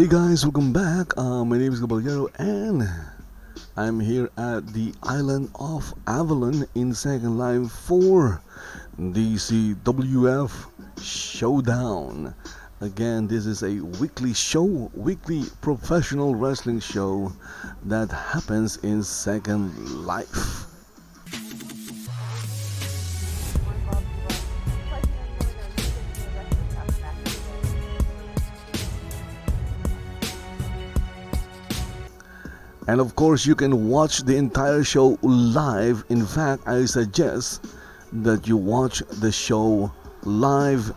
Hey guys, welcome back. My name is Caballero and I'm here at the island of Avalon in Second Life for DCWF Showdown. Again, this is a weekly show, weekly professional wrestling show that happens in Second Life. And of course, you can watch the entire show live. In fact, I suggest that you watch the show live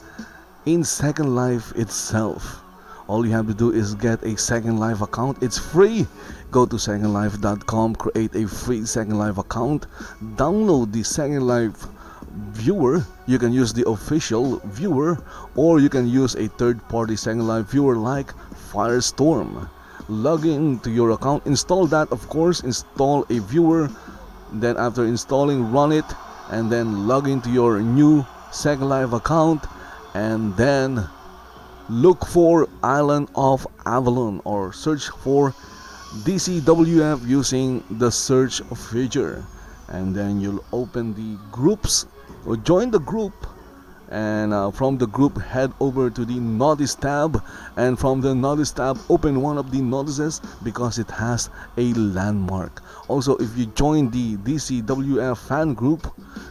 in Second Life itself. All you have to do is get a Second Life account. It's free. Go to secondlife.com, create a free Second Life account, download the Second Life viewer. You can use the official viewer, or you can use a third-party Second Life viewer like Firestorm. Log in to your account, install that, of course, install a viewer, then after installing, run it, and then log into your new Second Life account, and then look for Island of Avalon or search for DCWF using the search feature, and then you'll open the groups or join the group, and from the group head over to the notice tab, and from the notice tab open one of the notices because it has a landmark. Also, if you join the DCWF fan group,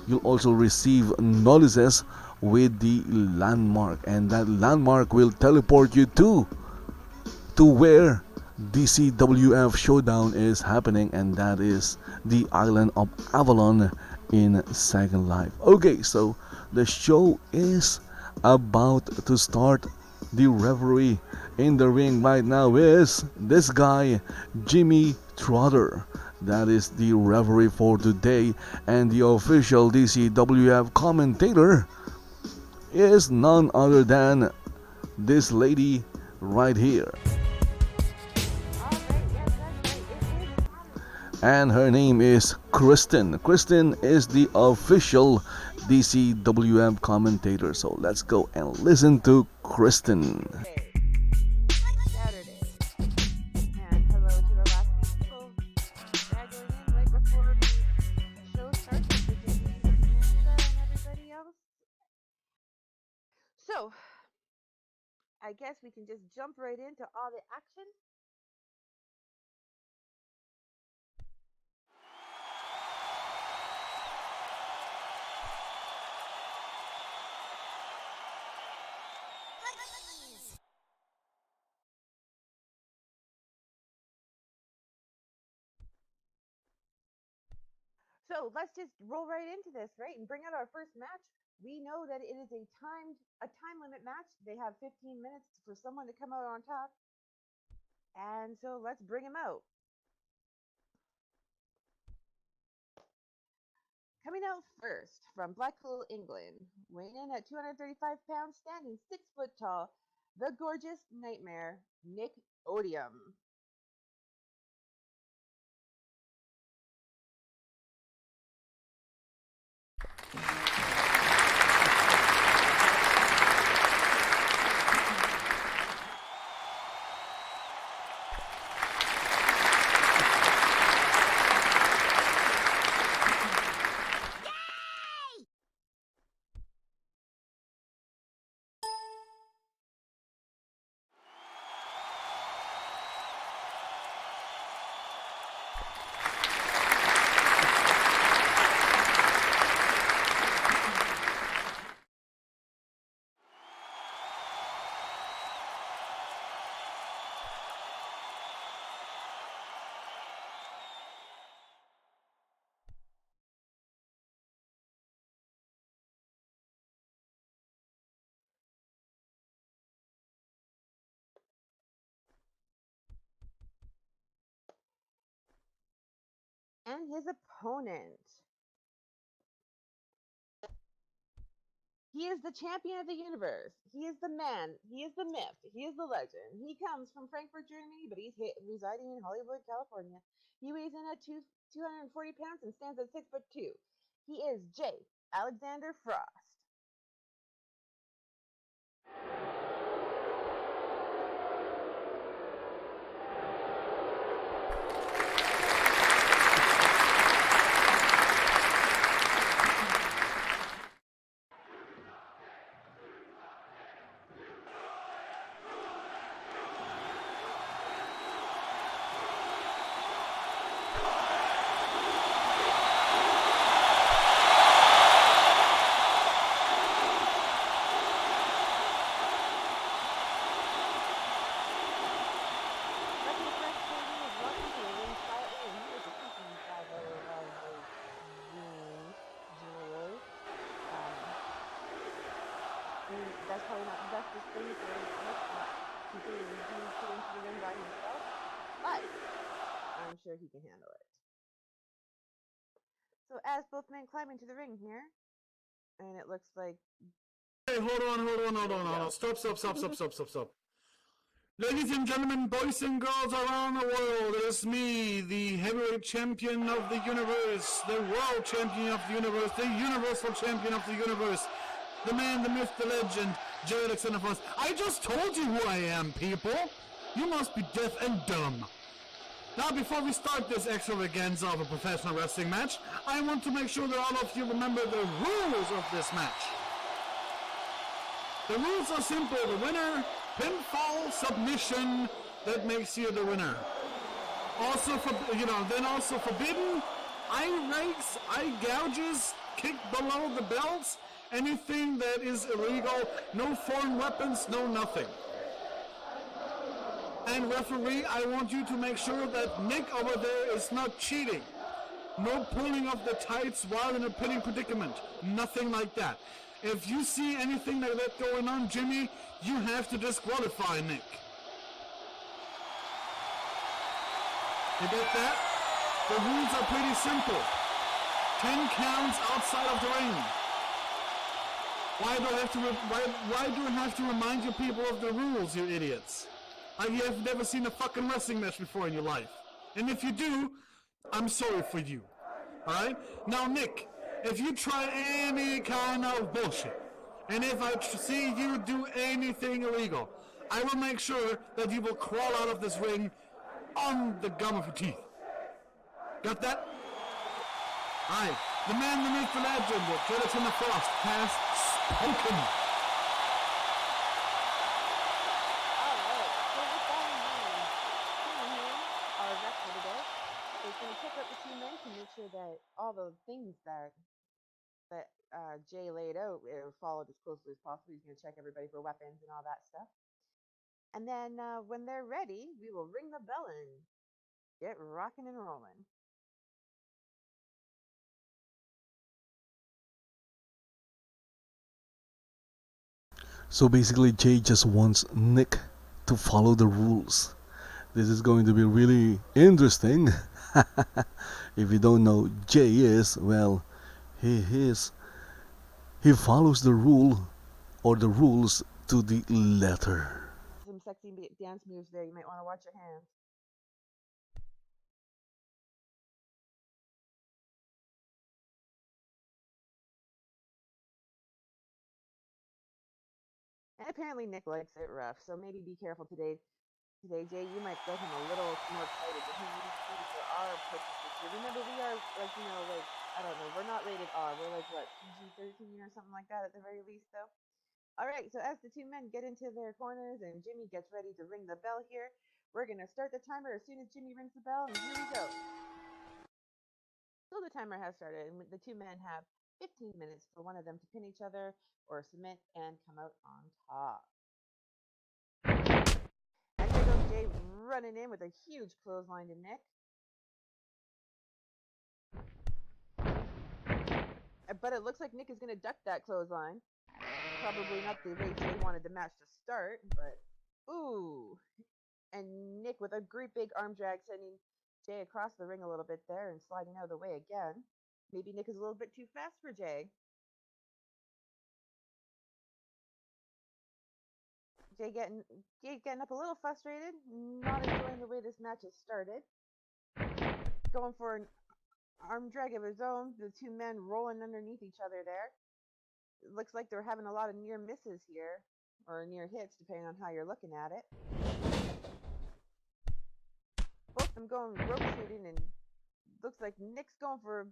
you'll also receive notices with the landmark, and that landmark will teleport you to where DCWF Showdown is happening, and that is the island of Avalon in Second Life. Okay, so the show is about to start. The referee in the ring right now is this guy, Jimmy Trotter. That is the referee for today, and the official DCWF commentator is none other than this lady right here. And her name is Kristen. Kristen is the official DCWM commentator. So let's go and listen to Kristen. Saturday. And hello to the last people straggling in right before the show starts, which is Samantha and everybody else. So, I guess we can just jump right into all the action. So let's just roll right into this, right? And bring out our first match. We know that it is a time limit match. They have 15 minutes for someone to come out on top. And so let's bring him out. Coming out first from Blackpool, England, weighing in at 235 pounds, standing 6 foot tall, the gorgeous nightmare, Nick Odium. And his opponent. He is the champion of the universe. He is the man. He is the myth. He is the legend. He comes from Frankfurt, Germany, but he's residing in Hollywood, California. He weighs in at 240 pounds and stands at 6'2". He is Jay Alexander Frost. things are much more considering Jimmy's put into the ring by himself, but I'm sure he can handle it. So as both men climb into the ring here, and it looks like... Hey, hold on. Stop. Ladies and gentlemen, boys and girls around the world, it is me, the heavyweight champion of the universe, the world champion of the universe, the universal champion of the universe, the man, the myth, the legend, Jay Alexander Frost. I just told you who I am, people. You must be deaf and dumb. Now, before we start this extravaganza of a professional wrestling match, I want to make sure that all of you remember the rules of this match. The rules are simple. The winner, pinfall, submission, that makes you the winner. Also, also forbidden, eye rakes, eye gouges, kick below the belts, anything that is illegal, no foreign weapons, no nothing. And referee, I want you to make sure that Nick over there is not cheating. No pulling of the tights while in a pinning predicament. Nothing like that. If you see anything like that going on, Jimmy, you have to disqualify Nick. You get that? The rules are pretty simple. 10 counts outside of the ring. Why do I have to remind you people of the rules, you idiots? You have never seen a fucking wrestling match before in your life. And if you do, I'm sorry for you. Alright? Now, Nick, if you try any kind of bullshit, and if I see you do anything illegal, I will make sure that you will crawl out of this ring on the gum of your teeth. Got that? Alright. The man, the myth, the legend, Jonathan the Frost, has spoken. That all the things that Jay laid out are followed as closely as possible. He's going to check everybody for weapons and all that stuff. And then when they're ready, we will ring the bell and get rocking and rolling. So basically, Jay just wants Nick to follow the rules. This is going to be really interesting. If you don't know, Jay is, well, he follows the rule or the rules to the letter. Some sexy dance moves there. You might want to watch your hands. And apparently Nick likes it rough, so maybe be careful today. Today, Jay, you might get him a little more excited than he needs to be for our purposes here. Remember, we are, I don't know, we're not rated R. We're like, what, PG-13 or something like that at the very least, though? All right, so as the two men get into their corners and Jimmy gets ready to ring the bell here, we're going to start the timer as soon as Jimmy rings the bell, and here we go. So the timer has started, and the two men have 15 minutes for one of them to pin each other or submit and come out on top. And here goes Jay running in with a huge clothesline to Nick. But it looks like Nick is going to duck that clothesline. Probably not the way Jay wanted the match to start, but ooh. And Nick with a great big arm drag sending Jay across the ring a little bit there and sliding out of the way again. Maybe Nick is a little bit too fast for Jay. Jay getting up a little frustrated, not enjoying the way this match has started. Going for an arm drag of his own, the two men rolling underneath each other there. It looks like they're having a lot of near misses here, or near hits, depending on how you're looking at it. Both of them going rope shooting, and looks like Nick's going for a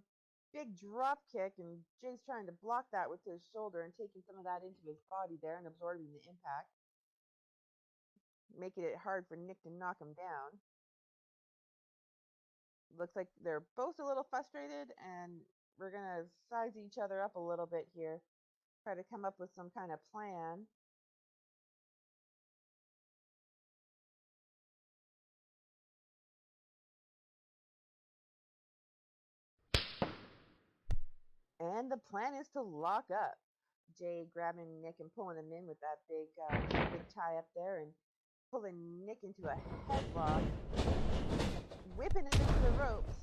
big drop kick, and Jay's trying to block that with his shoulder and taking some of that into his body there and absorbing the impact, making it hard for Nick to knock him down. Looks like they're both a little frustrated, and we're going to size each other up a little bit here. Try to come up with some kind of plan. And the plan is to lock up. Jay grabbing Nick and pulling him in with that big tie up there and pulling Nick into a headlock, whipping him into the ropes,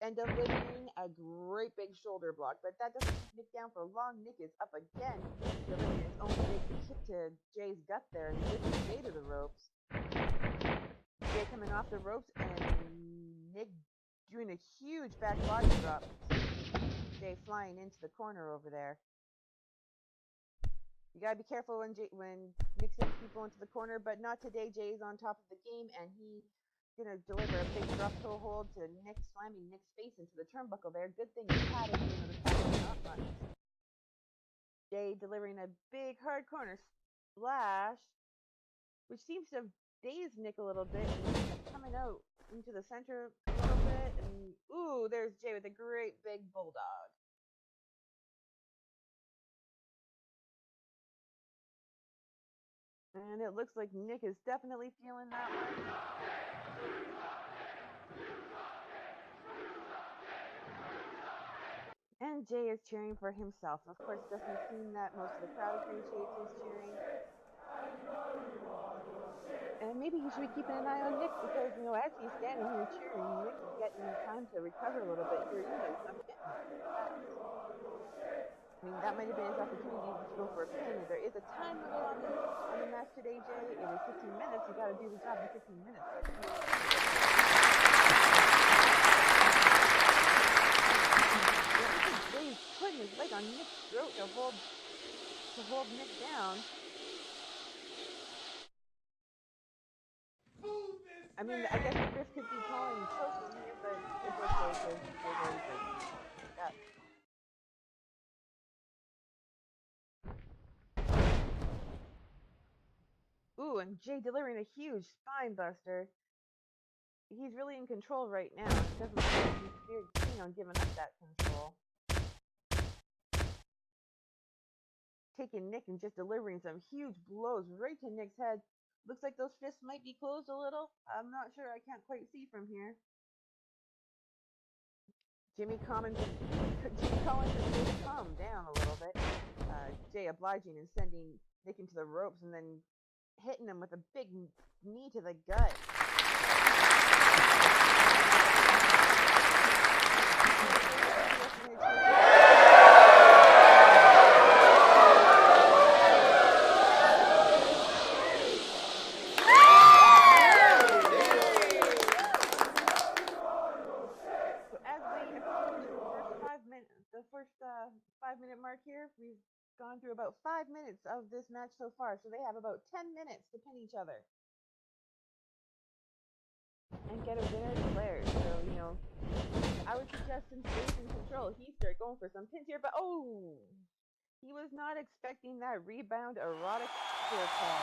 and delivering a great big shoulder block. But that doesn't keep Nick down for long. Nick is up again, delivering his own big kick to Jay's gut there and whipping Jay to the ropes. Jay coming off the ropes and Nick doing a huge back body drop. Jay flying into the corner over there. You gotta be careful when Nick sends people into the corner, but not today. Jay's on top of the game, and he's gonna deliver a big drop toe hold to Nick, slamming Nick's face into the turnbuckle there. Good thing he had it in the top not much. Jay delivering a big hard corner splash, which seems to have dazed Nick a little bit, and coming out into the center a little bit, and ooh, there's Jay with a great big bulldog. And it looks like Nick is definitely feeling that one. And Jay is cheering for himself. Of course, it doesn't seem that most of the crowd appreciates his cheering. And maybe he should be keeping an eye on Nick because, as he's standing here cheering, Nick is getting time to recover a little bit here. He's getting fast. That might have been his opportunity to go for a pin. There is a time limit on the match today, Jay. It is 15 minutes. You got to do the job in 15 minutes. Jay's putting his leg on Nick's throat to hold Nick down. I guess the risk could be calling choking here, but it's okay because that. Ooh, and Jay delivering a huge spine buster. He's really in control right now. It doesn't look like he's very keen on giving up that control. Taking Nick and just delivering some huge blows right to Nick's head. Looks like those fists might be closed a little. I'm not sure. I can't quite see from here. Jimmy Collins is Jay to calm down a little bit. Jay obliging and sending Nick into the ropes and then hitting him with a big knee to the gut. The 5-minute mark here. We've gone through about 5 minutes of this match so far, so they have about 10 minutes to pin each other and get a winner declared. So, I would suggest since Jay's in control, he start going for some pins here, but he was not expecting that rebound erotic spear call.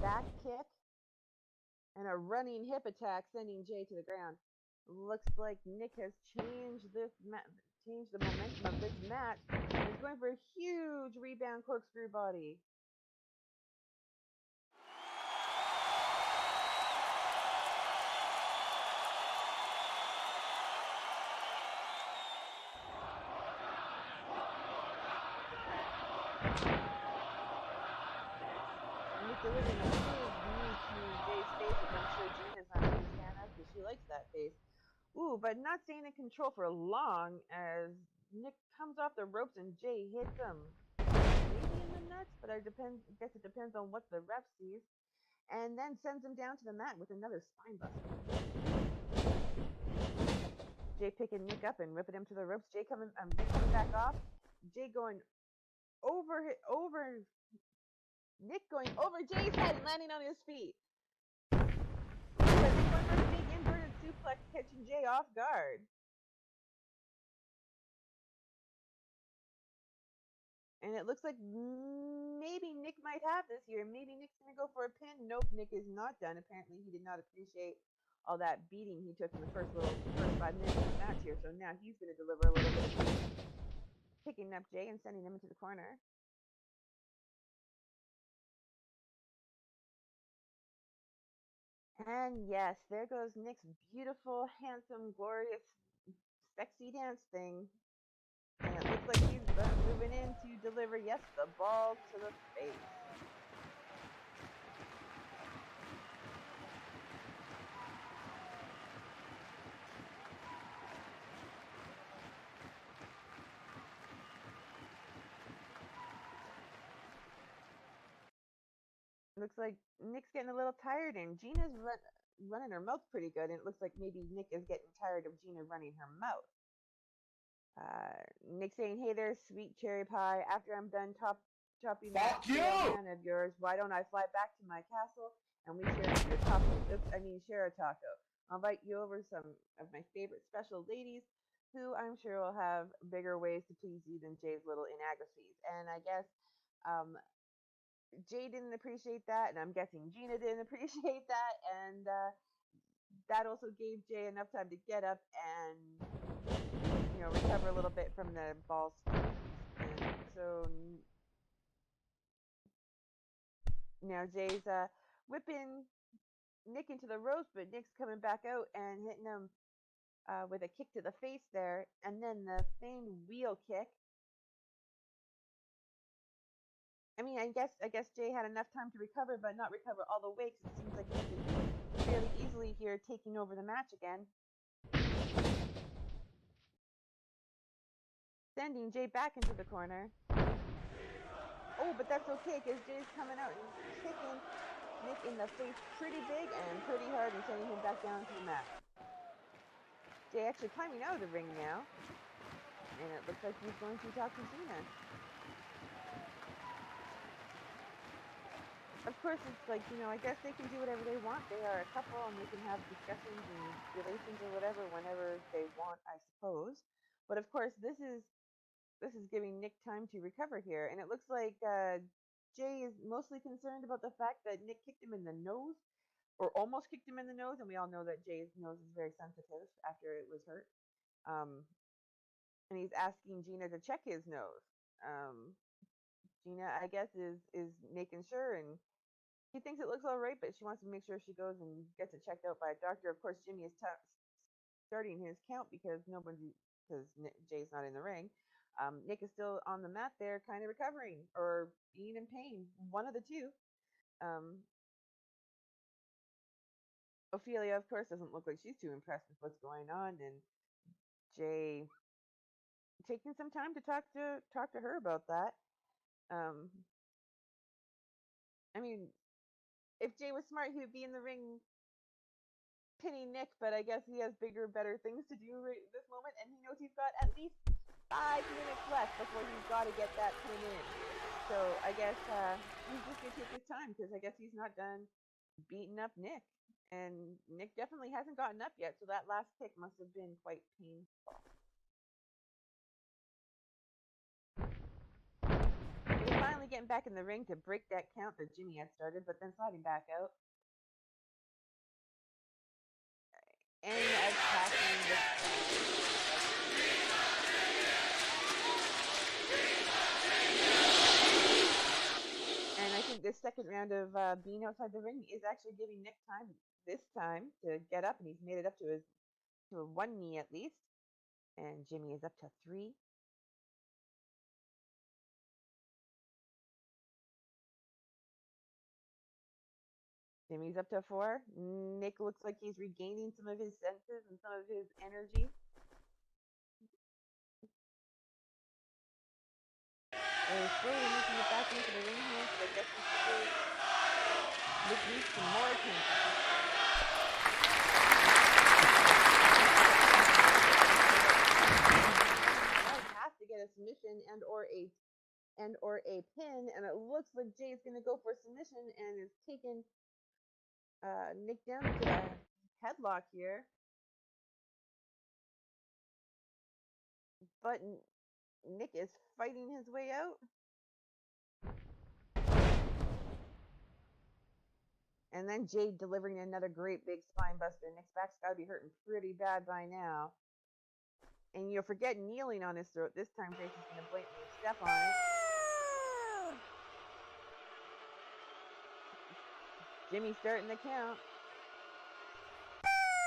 Back kick and a running hip attack sending Jay to the ground. Looks like Nick has changed the momentum of this match. He's going for a huge rebound corkscrew body. Nick delivering a big knee to Jay's face, which I'm sure Gina's not a big fan of because she likes that face. Ooh, but not staying in control for long as Nick comes off the ropes and Jay hits him. Maybe in the nuts, but I guess it depends on what the ref sees. And then sends him down to the mat with another spine buster. Jay picking Nick up and whipping him to the ropes. Nick coming back off. Jay going over Nick going over Jay's head and landing on his feet. Nick going for a big inverted suplex, catching Jay off guard. And it looks like maybe Nick might have this here. Maybe Nick's going to go for a pin. Nope, Nick is not done. Apparently, he did not appreciate all that beating he took in the first 5 minutes of the match here. So now he's going to deliver a little bit of beating, picking up Jay and sending him into the corner. And yes, there goes Nick's beautiful, handsome, glorious, sexy dance thing. And it looks like he's moving in to deliver, yes, the ball to the face. Looks like Nick's getting a little tired, and Gina's running her mouth pretty good. And it looks like maybe Nick is getting tired of Gina running her mouth. Nick saying, "Hey there, sweet cherry pie. After I'm done chopping that tail man of yours, why don't I fly back to my castle and we share your taco? Share a taco. I'll invite you over some of my favorite special ladies, who I'm sure will have bigger ways to please you than Jay's little inadequacies." And I guess Jay didn't appreciate that, and I'm guessing Gina didn't appreciate that, and that also gave Jay enough time to get up and recover a little bit from the ball swing. And so now Jay's whipping Nick into the ropes, but Nick's coming back out and hitting him with a kick to the face there, and then the famed wheel kick. I guess Jay had enough time to recover, but not recover all the way, because it seems like Nick is fairly easily here taking over the match again. Sending Jay back into the corner. Oh, but that's okay, because Jay's coming out and kicking Nick in the face pretty big and pretty hard and sending him back down to the mat. Jay actually climbing out of the ring now, and it looks like he's going to talk to Gina. Of course, it's like, I guess they can do whatever they want. They are a couple, and they can have discussions and relations or whatever whenever they want, I suppose. But of course, this is giving Nick time to recover here, and it looks like Jay is mostly concerned about the fact that Nick kicked him in the nose, or almost kicked him in the nose, and we all know that Jay's nose is very sensitive after it was hurt. And he's asking Gina to check his nose. Gina, I guess, is making sure, and she thinks it looks all right, but she wants to make sure she goes and gets it checked out by a doctor. Of course, Jimmy is starting his count because Jay's not in the ring. Nick is still on the mat there, kind of recovering or being in pain. One of the two. Ophelia, of course, doesn't look like she's too impressed with what's going on, and Jay taking some time to talk to her about that. If Jay was smart, he would be in the ring pinning Nick, but I guess he has bigger, better things to do right this moment, and he knows he's got at least 5 minutes left before he's got to get that pin in. So I guess he's just going to take his time, because I guess he's not done beating up Nick. And Nick definitely hasn't gotten up yet, so that last kick must have been quite painful. He's finally getting back in the ring to break that count that Jimmy had started, but then sliding back out. And attacking the... And I think this second round of being outside the ring is actually giving Nick time this time to get up, and he's made it up to one knee at least. And Jimmy is up to 3. Jimmy's up to 4. Nick looks like he's regaining some of his senses and some of his energy. He's slowly making it back into the ring here, so I guess Nick needs some more attention. Has to get a submission and or a pin, and it looks like Jay's going to go for a submission and is taking Nick down into a headlock here. But Nick is fighting his way out. And then Jay delivering another great big spine buster. Nick's back's got to be hurting pretty bad by now. And forget kneeling on his throat. This time Jason's going to blatantly step on it. Jimmy starting the count.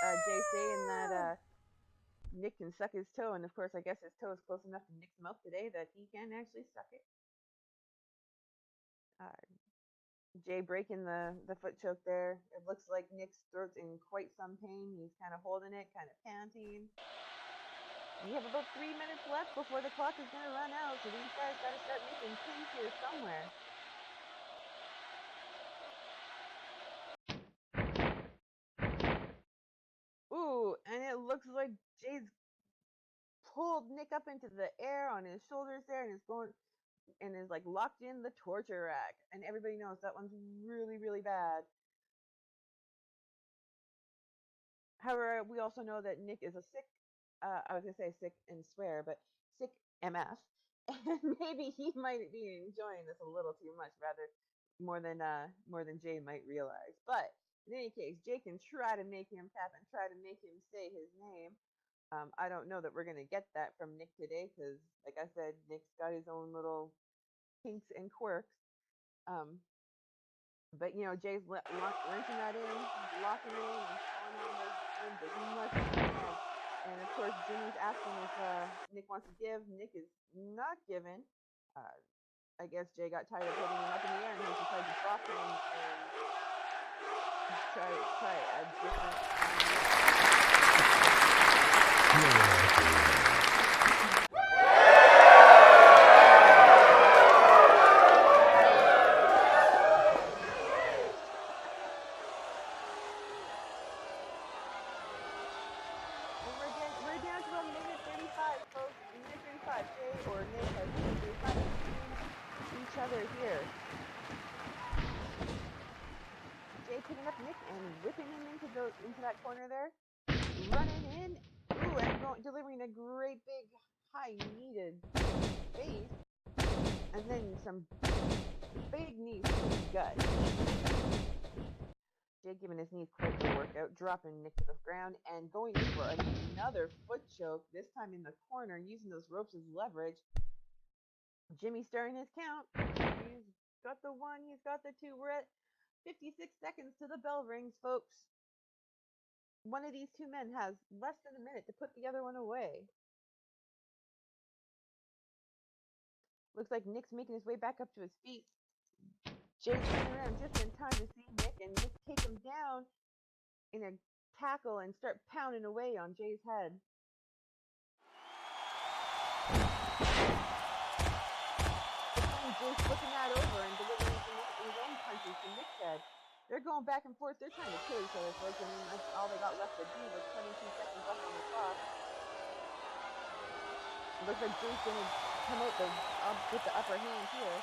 Jay saying that Nick can suck his toe, and of course, I guess his toe is close enough to Nick's mouth today that he can actually suck it. Jay breaking the foot choke there. It looks like Nick's throat's in quite some pain. He's kind of holding it, kind of panting. We have about 3 minutes left before the clock is going to run out, so these guys got to start making pins here somewhere. Ooh, and it looks like Jay's pulled Nick up into the air on his shoulders there and is like locked in the torture rack. And everybody knows that one's really, really bad. However, we also know that Nick is a sick, I was going to say sick and swear, but sick MF. And maybe he might be enjoying this a little too much, rather more than Jay might realize. But in any case, Jay can try to make him tap and try to make him say his name. I don't know that we're going to get that from Nick today because, like I said, Nick's got his own little kinks and quirks. But, you know, Jay's wrenching that in, locking it in, and pulling on those wins as much as he can. And, of course, Jimmy's asking if Nick wants to give. Nick is not giving. I guess Jay got tired of putting him up in the air, and he decided to drop him and try a different... We're down to about minute 35, folks. Minute 35. Jay or Nick has decided to each other here. Jay picking up Nick and whipping him into that corner there. Running in. Ooh, and delivering a great big high needed base. And then some big knees to the gut. Jay giving his knees quite the workout, dropping Nick to the ground and going in for another foot choke, this time in the corner, using those ropes as leverage. Jimmy starting his count. He's got the 1, he's got the 2. We're at 56 seconds to the bell rings, folks. One of these two men has less than a minute to put the other one away. Looks like Nick's making his way back up to his feet. Jay's turning around just in time to see Nick, and Nick take him down in a tackle and start pounding away on Jay's head. Jay's flipping that over and delivering his own punches to Nick's head. They're going back and forth. They're trying to kill each other, folks. I mean, that's all they got left to do with 22 seconds left on the clock. It looks like Jay's going to come out with the upper hand here.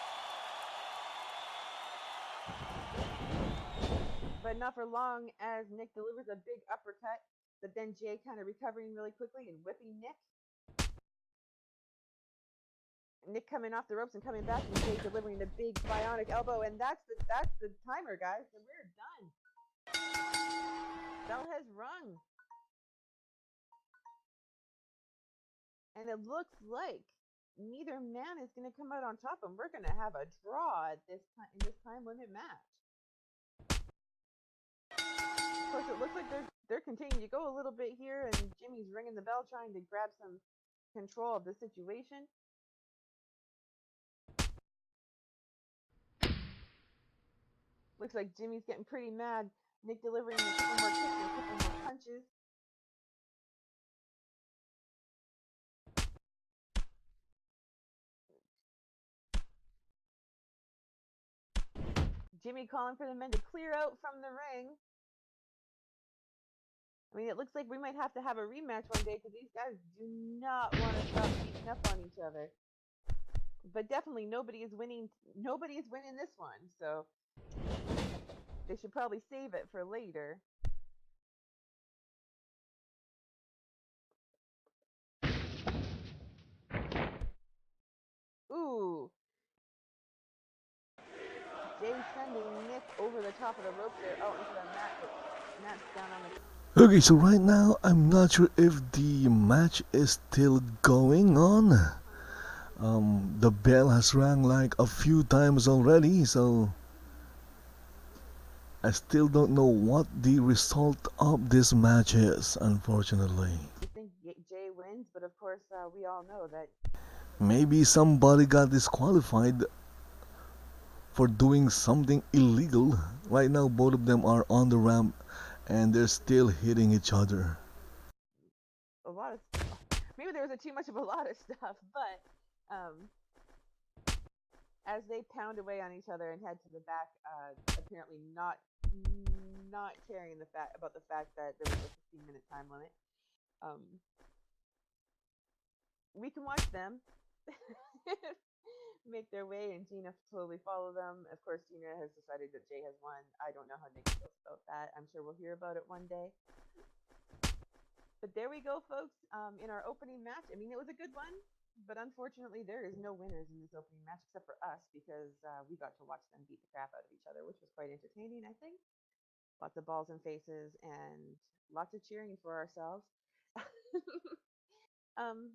But not for long as Nick delivers a big uppercut, but then Jay kind of recovering really quickly and whipping Nick. Nick coming off the ropes and coming back, and Jay delivering the big bionic elbow, and that's the timer, guys. And we're done. Bell has rung, and it looks like neither man is going to come out on top, and we're going to have a draw at in this time limit match. Of course, it looks like they're continuing to go a little bit here, and Jimmy's ringing the bell, trying to grab some control of the situation. Looks like Jimmy's getting pretty mad. Nick delivering a couple more kicks and a couple more punches. Jimmy calling for the men to clear out from the ring. I mean, it looks like we might have to have a rematch one day because these guys do not want to stop beating up on each other. But definitely nobody is winning this one, so they should probably save it for later. Ooh. Jay sending Nick over the top of the rope there, out into the mat. Matt's down on the... Okay, so right now I'm not sure if the match is still going on. The bell has rang like a few times already, so I still don't know what the result of this match is, unfortunately. I think Jay wins, but of course, we all know that. Maybe somebody got disqualified for doing something illegal. Right now, both of them are on the ramp and they're still hitting each other. A lot of maybe there was too much of a lot of stuff, but um, as they pound away on each other and head to the back, apparently not caring about the fact that there was a 15-minute time limit. Um, we can watch them make their way, and Gina slowly follow them. Of course, Gina has decided that Jay has won. I don't know how Nick feels about that. I'm sure we'll hear about it one day. But there we go, folks. In our opening match, I mean, it was a good one, but unfortunately, there is no winners in this opening match except for us because we got to watch them beat the crap out of each other, which was quite entertaining, I think. Lots of balls and faces and lots of cheering for ourselves. um,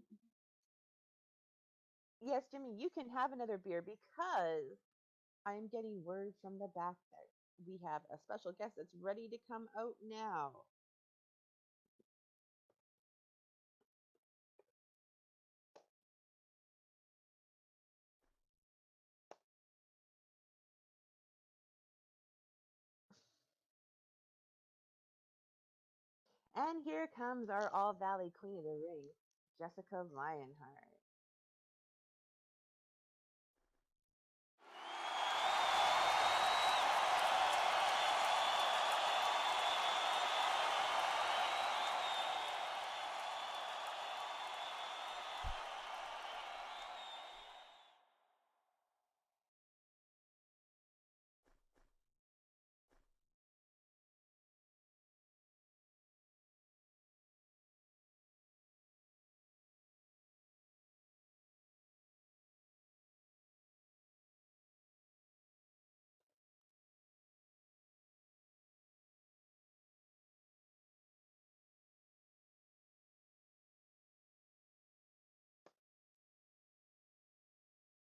yes, Jimmy, you can have another beer because I'm getting word from the back that we have a special guest that's ready to come out now. And here comes our All Valley Queen of the Ring, Jessica Lionheart.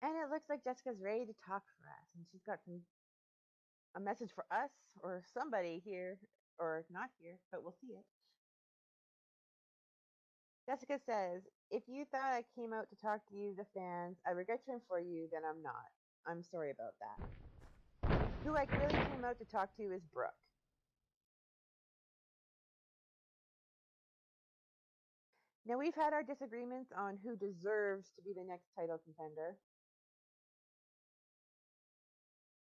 And it looks like Jessica's ready to talk for us, and she's got a message for us or somebody here or not here, but we'll see it. Jessica says, "If you thought I came out to talk to you, the fans, I regret to inform you that I'm not. I'm sorry about that. Who I really came out to talk to is Brooke. Now, we've had our disagreements on who deserves to be the next title contender.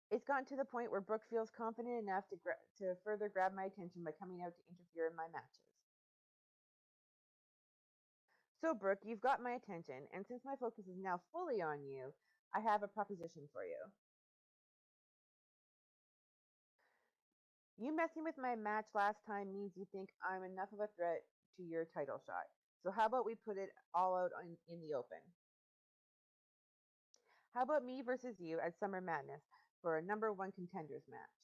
It's gotten to the point where Brooke feels confident enough to further grab my attention by coming out to interfere in my matches. So, Brooke, you've got my attention, and since my focus is now fully on you, I have a proposition for you. You messing with my match last time means you think I'm enough of a threat to your title shot. So, how about we put it all out in the open? How about me versus you at Summer Madness for a number one contenders match?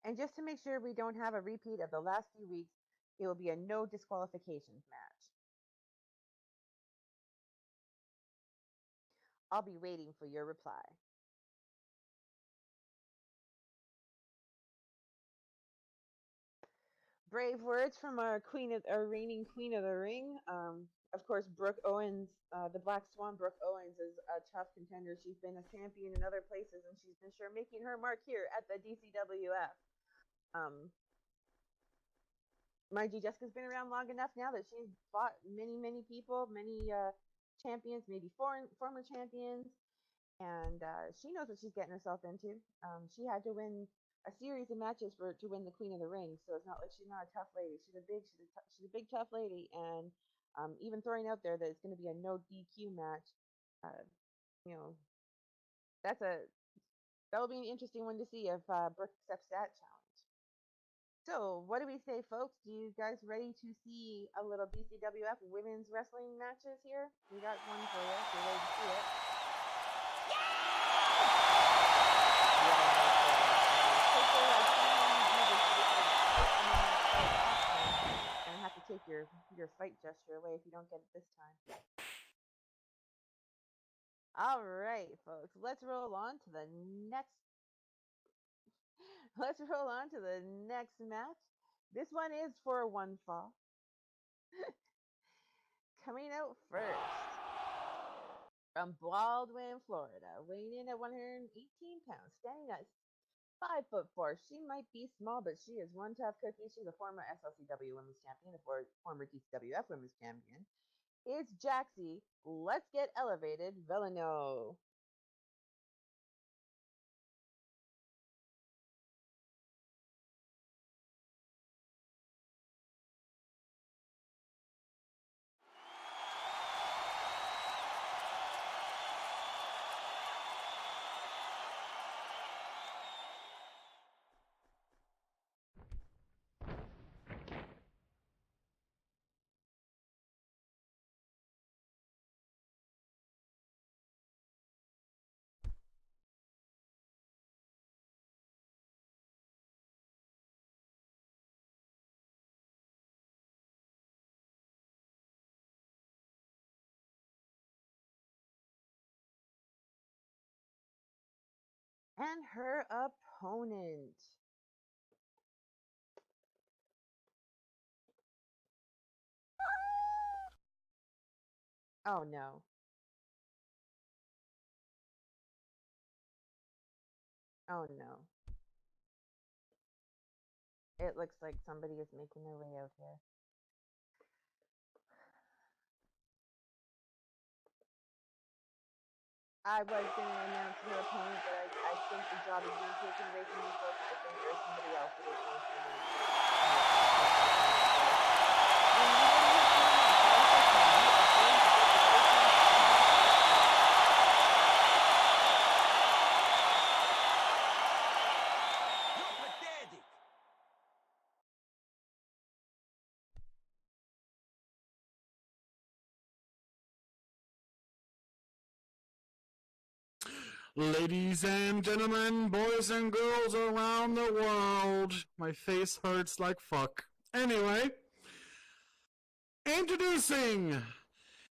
And just to make sure we don't have a repeat of the last few weeks, it will be a no disqualifications match. I'll be waiting for your reply." Brave words from our reigning queen of the ring. Of course, Brooke Owens, the Black Swan. Brooke Owens is a tough contender. She's been a champion in other places, and she's been sure making her mark here at the DCWF. Um, Mind you, Jessica's been around long enough now that she's fought many people, many champions, maybe former champions, and she knows what she's getting herself into. She had to win a series of matches to win the Queen of the Ring, so it's not like she's not a tough lady. She's a big tough lady, and even throwing out there that it's going to be a no DQ match, uh, you know, that'll be an interesting one to see if Brooke accepts that challenge. So, what do we say, folks? Do you guys ready to see a little BCWF women's wrestling matches here? We got one for you. If you're ready to see it. And I have to take your fight gesture away if you don't get it this time. All right, folks. Let's roll on to the next. Let's roll on to the next match. This one is for one fall. Coming out first from Baldwin, Florida, weighing in at 118 pounds, standing at 5'4". She might be small, but she is one tough cookie. She's a former SLCW Women's Champion, a former DCWF Women's Champion. It's Jaxie. Let's get elevated, Villano. And her opponent. Oh no. Oh no. It looks like somebody is making their way out here. I was going to announce her opponent, but I think the job is being taken away from me, folks. I think there's somebody else that is going to announce it. Ladies and gentlemen, boys and girls around the world, my face hurts like fuck. Anyway, introducing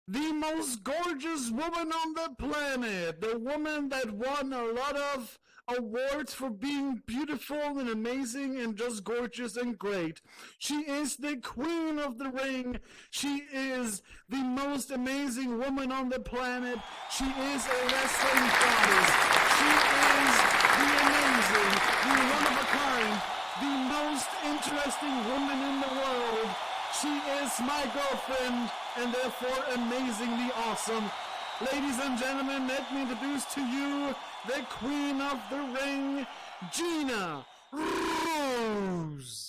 the most gorgeous woman on the planet, the woman that won a lot of awards for being beautiful and amazing and just gorgeous and great. She is the queen of the ring. She is the most amazing woman on the planet. She is a wrestling goddess. She is the amazing, the one-of-a-kind, the most interesting woman in the world. She is my girlfriend and therefore amazingly awesome. Ladies and gentlemen, let me introduce to you the queen of the ring, Gina Rose.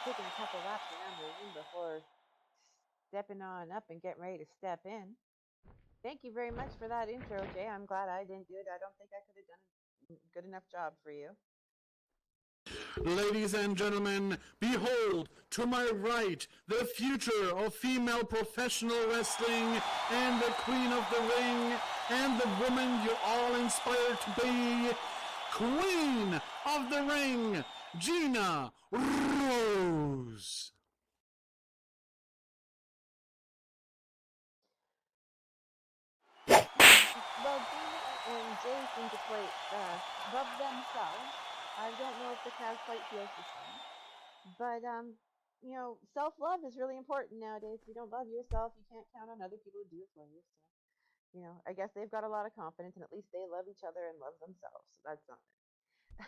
Taking a couple laps around the room before stepping on up and getting ready to step in. Thank you very much for that intro, Jay. I'm glad I didn't do it. I don't think I could have done a good enough job for you. Ladies and gentlemen, behold, to my right, the future of female professional wrestling and the queen of the ring and the woman you're all inspired to be, queen of the ring, Gina Rose. Well, Gina and Jay seem to quite love themselves. I don't know if the crowd quite feels the same. But, self-love is really important nowadays. If you don't love yourself, you can't count on other people to do it for you. So You know, I guess they've got a lot of confidence, and at least they love each other and love themselves. So that's something.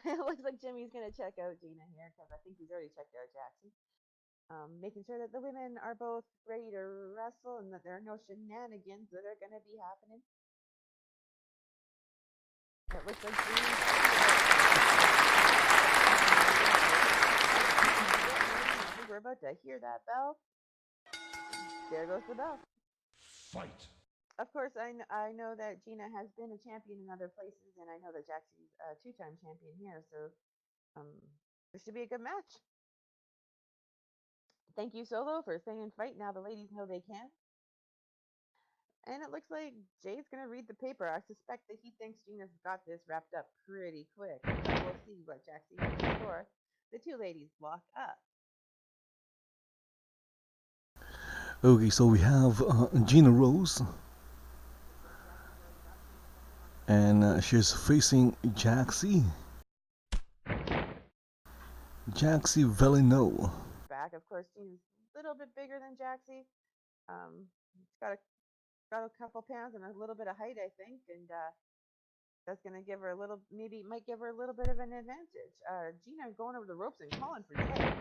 It looks like Jimmy's gonna check out Gina here because I think he's already checked out Jackson. Making sure that the women are both ready to wrestle and that there are no shenanigans that are gonna be happening. It looks like Jimmy's. I think we're about to hear that bell. There goes the bell. Fight. Of course, I know that Gina has been a champion in other places, and I know that Jaxie's a two-time champion here, so this should be a good match. Thank you, Solo, for saying fight. Now the ladies know they can. And it looks like Jay's going to read the paper. I suspect that he thinks Gina's got this wrapped up pretty quick, but we'll see what Jaxie has in store. The two ladies lock up. Okay, so we have Gina Rose, and she's facing Jaxie. Jaxie Velino. Back, of course, Gina's a little bit bigger than Jaxie. Got a couple pounds and a little bit of height, I think, and that's going to give her a little, maybe might give her a little bit of an advantage. Gina going over the ropes and calling for Jay.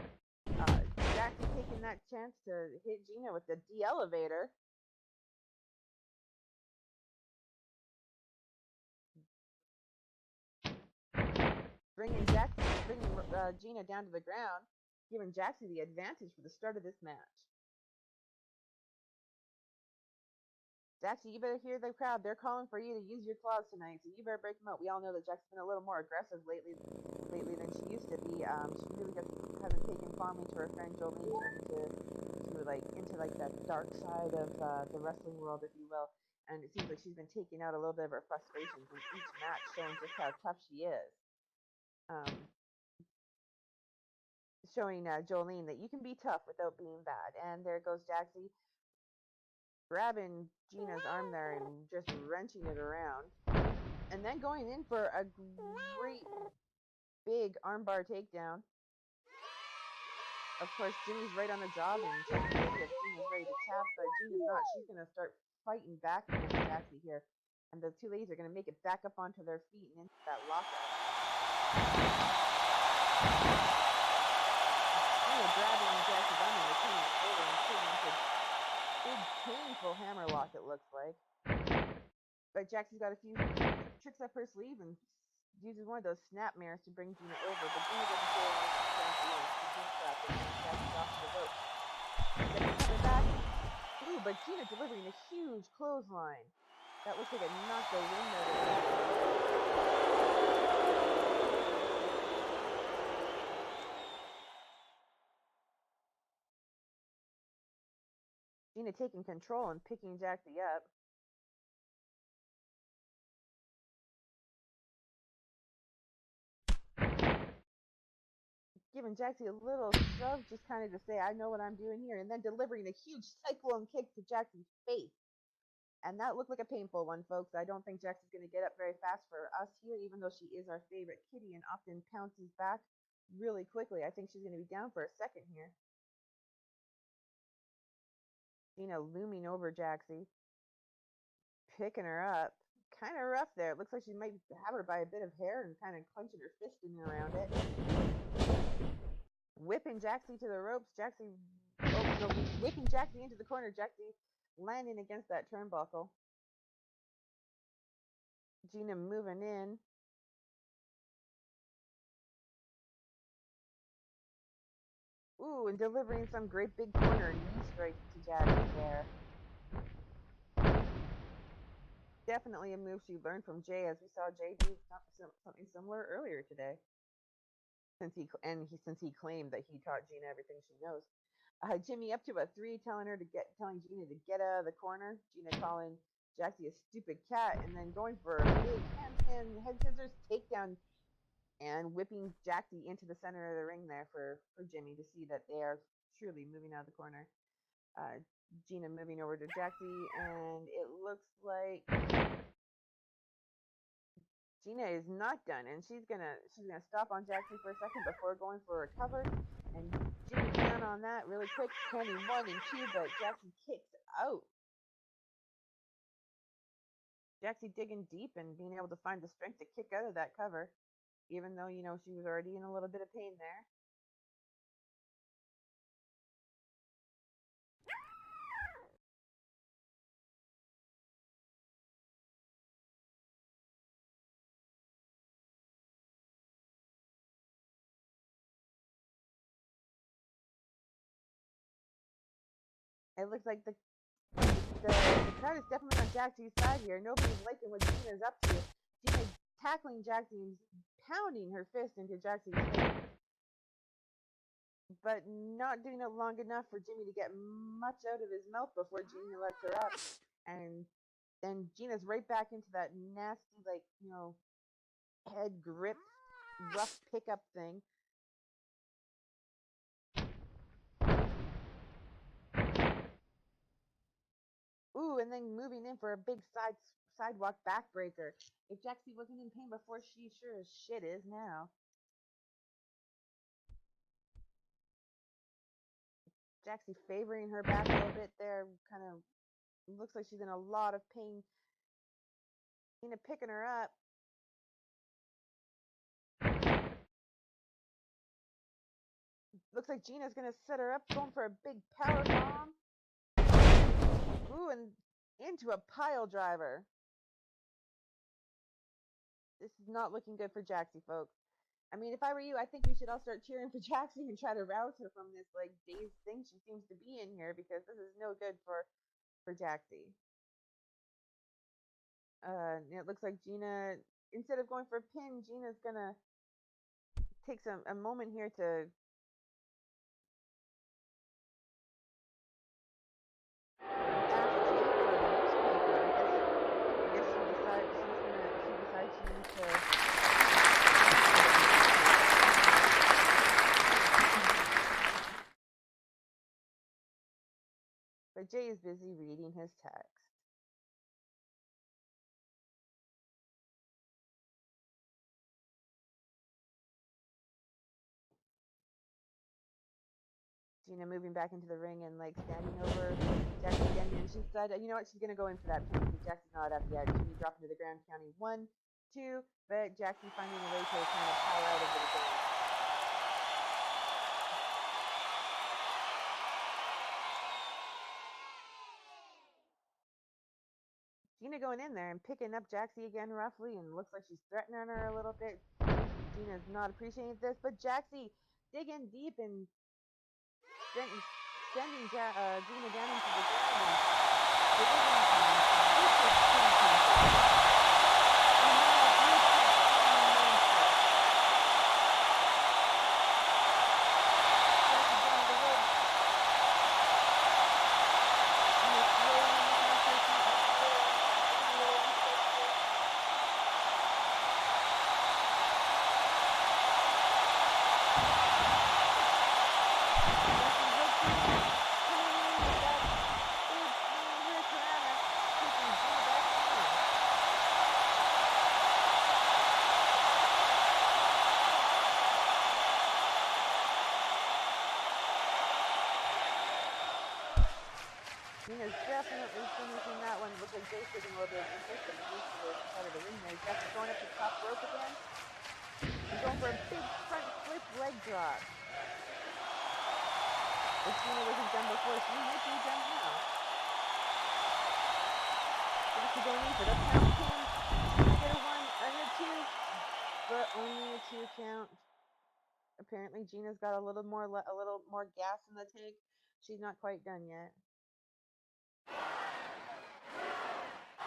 Jaxie taking that chance to hit Gina with the de-elevator. Bringing Gina down to the ground, giving Jaxie the advantage for the start of this match. Jaxie, you better hear the crowd. They're calling for you to use your claws tonight, so you better break them out. We all know that Jaxie's been a little more aggressive lately than she used to be. She really hasn't taken fondly to her friend Jolene, into that dark side of the wrestling world, if you will. And it seems like she's been taking out a little bit of her frustrations in each match, showing just how tough she is. Showing Jolene that you can be tough without being bad. And there goes Jaxie, grabbing Gina's arm there and just wrenching it around. And then going in for a great big armbar takedown. Of course, Jimmy's right on the job and checking to see if Gina's ready to tap, but Gina's not. She's going to start fighting back against Jaxie here. And the two ladies are going to make it back up onto their feet and into that lockout. Gina grabbing Jaxie's arm and they're turning it over and putting into big, painful hammerlock, it looks like. But Jaxie's got a few tricks up her sleeve and uses one of those snap mirrors to bring Gina over. But Gina doesn't feel like she's just trapped and Jaxie's off the rope. Coming back. Ooh, but Gina delivering a huge clothesline. That looks like it knocked the wind out of her. Gina taking control and picking Jaxie up. Giving Jaxie a little shove, just kind of to say, I know what I'm doing here, and then delivering a huge cyclone kick to Jaxie's face. And that looked like a painful one, folks. I don't think Jaxie's going to get up very fast for us here, even though she is our favorite kitty and often pounces back really quickly. I think she's going to be down for a second here. Gina looming over Jaxie, picking her up. Kind of rough there. It looks like she might have her by a bit of hair and kind of clenching her fist in around it. Whipping Jaxie to the ropes. Whipping Jaxie into the corner. Jaxie landing against that turnbuckle. Gina moving in. Ooh, and delivering some great big corner knee strikes to Jaxie there. Definitely a move she learned from Jay, as we saw Jay do something similar earlier today. Since he claimed that he taught Gina everything she knows. Jimmy up to a 3, telling Gina to get out of the corner. Gina calling Jaxie a stupid cat, and then going for a big handstand head scissors takedown and whipping Jaxie into the center of the ring there for Jimmy to see that they are truly moving out of the corner. Gina moving over to Jaxie, and it looks like Gina is not done, and she's gonna stop on Jaxie for a second before going for a cover. And Jimmy down on that really quick, counting 1 and 2, but Jaxie kicks out. Jaxie digging deep and being able to find the strength to kick out of that cover, even though, she was already in a little bit of pain there. It looks like the crowd is definitely on Jaxie's side here. Nobody's liking what Gina's up to. Gina tackling Jaxie and pounding her fist into Jaxie's face, but not doing it long enough for Jimmy to get much out of his mouth before Gina lets her up. And then Gina's right back into that nasty, head grip, rough pickup thing. Ooh, and then moving in for a big sidewalk backbreaker. If Jaxie wasn't in pain before, she sure as shit is now. Jaxie favoring her back a little bit there, kind of looks like she's in a lot of pain. Gina picking her up. Looks like Gina's gonna set her up, going for a big power bomb. Ooh, and into a pile driver. This is not looking good for Jaxie, folks. I mean, if I were you, I think we should all start cheering for Jaxie and try to rouse her from this dazed thing she seems to be in here, because this is no good for Jaxie. It looks like Gina, instead of going for a pin, Gina's gonna take a moment here to but Jay is busy reading his text. Gina moving back into the ring and standing over Jaxie again, and she said, you know what, she's gonna go in for that pin because Jaxie's not up yet. Jimmy dropping to the ground, counting 1, 2, but Jaxie finding a way to kind of power out of it again. Gina going in there and picking up Jaxie again roughly, and looks like she's threatening her a little bit. Gina's not appreciating this, but Jaxie digging deep and sending Gina down into the ground. Gina's definitely finishing that one. Looks like Jay's taking a little bit of interest in the side of the ring there. Jaxie's going up the top rope again. He's going for a big front flip leg drop. If Gina wasn't done before, she might be done now. Jaxie going in for the count pin. Get a 1 and a 2, but only a 2 count. Apparently Gina's got a little more gas in the tank. She's not quite done yet.